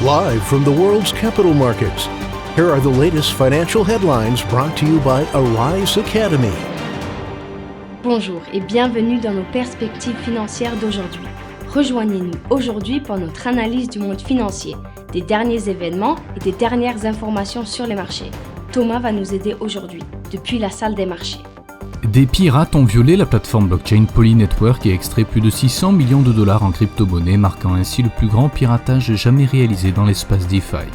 Live from the world's capital markets, here are the latest financial headlines brought to you by Arise Academy. Bonjour et bienvenue dans nos perspectives financières d'aujourd'hui. Rejoignez-nous aujourd'hui pour notre analyse du monde financier, des derniers événements et des dernières informations sur les marchés. Thomas va nous aider aujourd'hui, depuis la salle des marchés. Des pirates ont violé la plateforme blockchain Poly Network et extrait plus de 600 millions de dollars en crypto-monnaie, marquant ainsi le plus grand piratage jamais réalisé dans l'espace DeFi.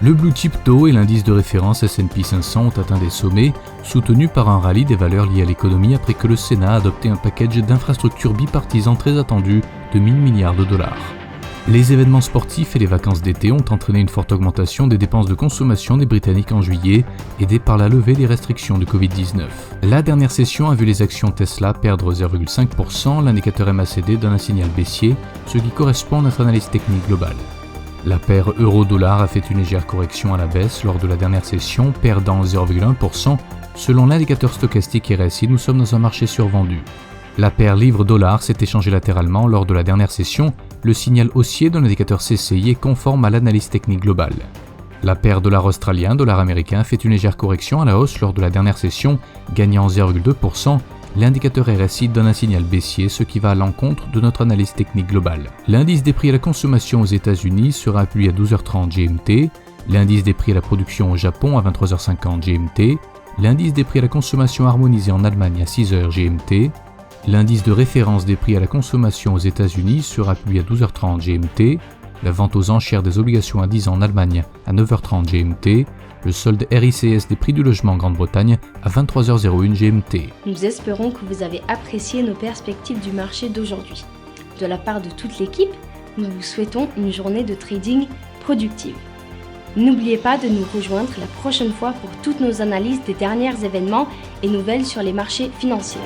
Le Blue Chip Dow et l'indice de référence S&P 500 ont atteint des sommets, soutenus par un rallye des valeurs liées à l'économie après que le Sénat a adopté un package d'infrastructures bipartisan très attendu de 1000 milliards de dollars. Les événements sportifs et les vacances d'été ont entraîné une forte augmentation des dépenses de consommation des Britanniques en juillet, aidées par la levée des restrictions de Covid-19. La dernière session a vu les actions Tesla perdre 0,5%, l'indicateur MACD donne un signal baissier, ce qui correspond à notre analyse technique globale. La paire euro-dollar a fait une légère correction à la baisse lors de la dernière session, perdant 0,1%. Selon l'indicateur stochastique RSI, nous sommes dans un marché survendu. La paire livre-dollar s'est échangée latéralement lors de la dernière session. Le signal haussier de l'indicateur CCI est conforme à l'analyse technique globale. La paire dollar australien, dollar américain fait une légère correction à la hausse lors de la dernière session, gagnant 0,2%. L'indicateur RSI donne un signal baissier, ce qui va à l'encontre de notre analyse technique globale. L'indice des prix à la consommation aux États-Unis sera publié à 12h30 GMT, l'indice des prix à la production au Japon à 23h50 GMT, l'indice des prix à la consommation harmonisé en Allemagne à 6h GMT, l'indice de référence des prix à la consommation aux États-Unis sera publié à 12h30 GMT, la vente aux enchères des obligations à 10 ans en Allemagne à 9h30 GMT, le solde RICS des prix du logement en Grande-Bretagne à 23h01 GMT. Nous espérons que vous avez apprécié nos perspectives du marché d'aujourd'hui. De la part de toute l'équipe, nous vous souhaitons une journée de trading productive. N'oubliez pas de nous rejoindre la prochaine fois pour toutes nos analyses des derniers événements et nouvelles sur les marchés financiers.